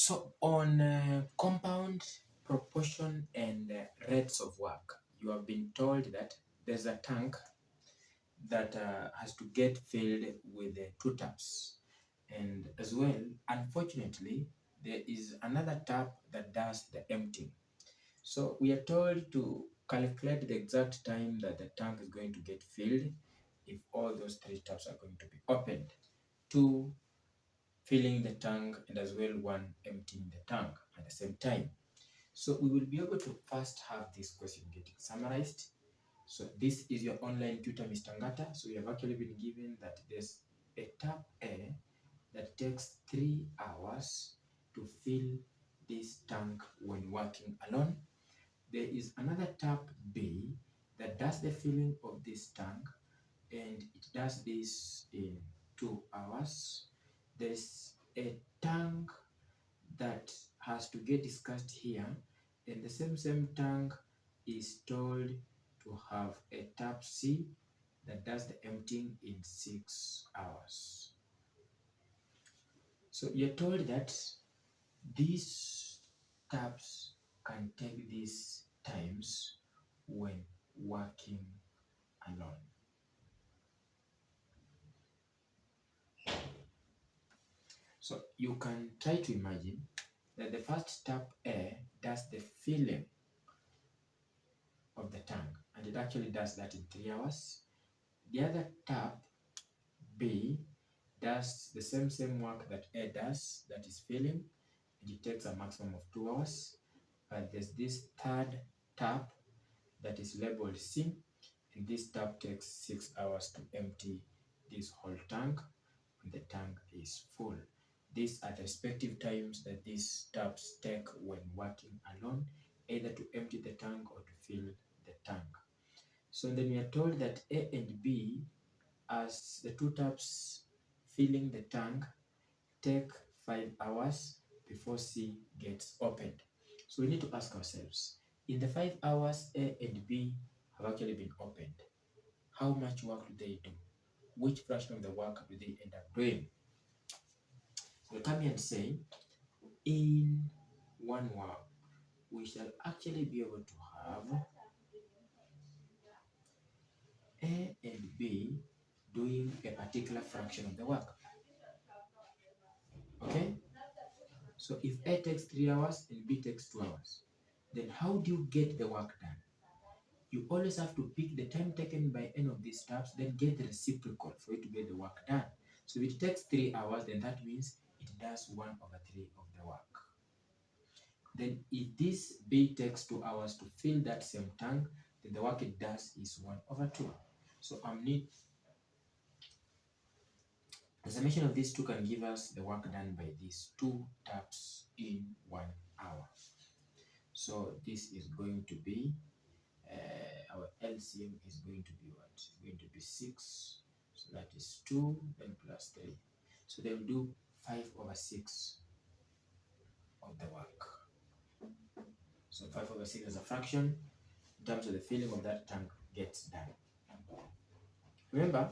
So on compound, proportion, and rates of work, you have been told that there's a tank that has to get filled with two taps. And as well, unfortunately, there is another tap that does the emptying. So we are told to calculate the exact time that the tank is going to get filled if all those three taps are going to be opened. Two filling the tank and as well one emptying the tank at the same time. So we will be able to first have this question getting summarized. So this is your online tutor, Mr. Ngata. So you have actually been given that there's a tap A that takes 3 hours to fill this tank when working alone. There is another tap B that does the filling of this tank and it does this in 2 hours. There's a tank that has to get discussed here, and the same tank is told to have a tap C that does the emptying in 6 hours. So you're told that these taps can take these times when working alone. So you can try to imagine that the first tap A does the filling of the tank, and it actually does that in 3 hours. The other tap B does the same work that A does, that is filling, and it takes a maximum of 2 hours. But there's this third tap that is labeled C, and this tap takes 6 hours to empty this whole tank, and the tank is full. These are the respective times that these taps take when working alone, either to empty the tank or to fill the tank. So then we are told that A and B, as the two taps filling the tank, take 5 hours before C gets opened. So we need to ask ourselves, in the 5 hours A and B have actually been opened, how much work do they do? Which fraction of the work do they end up doing? So we come here and say, in 1 hour, we shall actually be able to have A and B doing a particular fraction of the work. Okay? So if A takes 3 hours and B takes 2 hours, then how do you get the work done? You always have to pick the time taken by any of these steps, then get the reciprocal for you to get the work done. So if it takes 3 hours, then that means it does 1/3 of the work. Then if this B takes 2 hours to fill that same tank, then the work it does is 1/2. So the summation of these two can give us the work done by these two taps in 1 hour. So this is going to be, our LCM is going to be what? It's going to be 6. So that is 2, then plus 3. So they will do 5/6 of the work. So 5/6 as a fraction in terms of the filling of that tank gets done. Remember,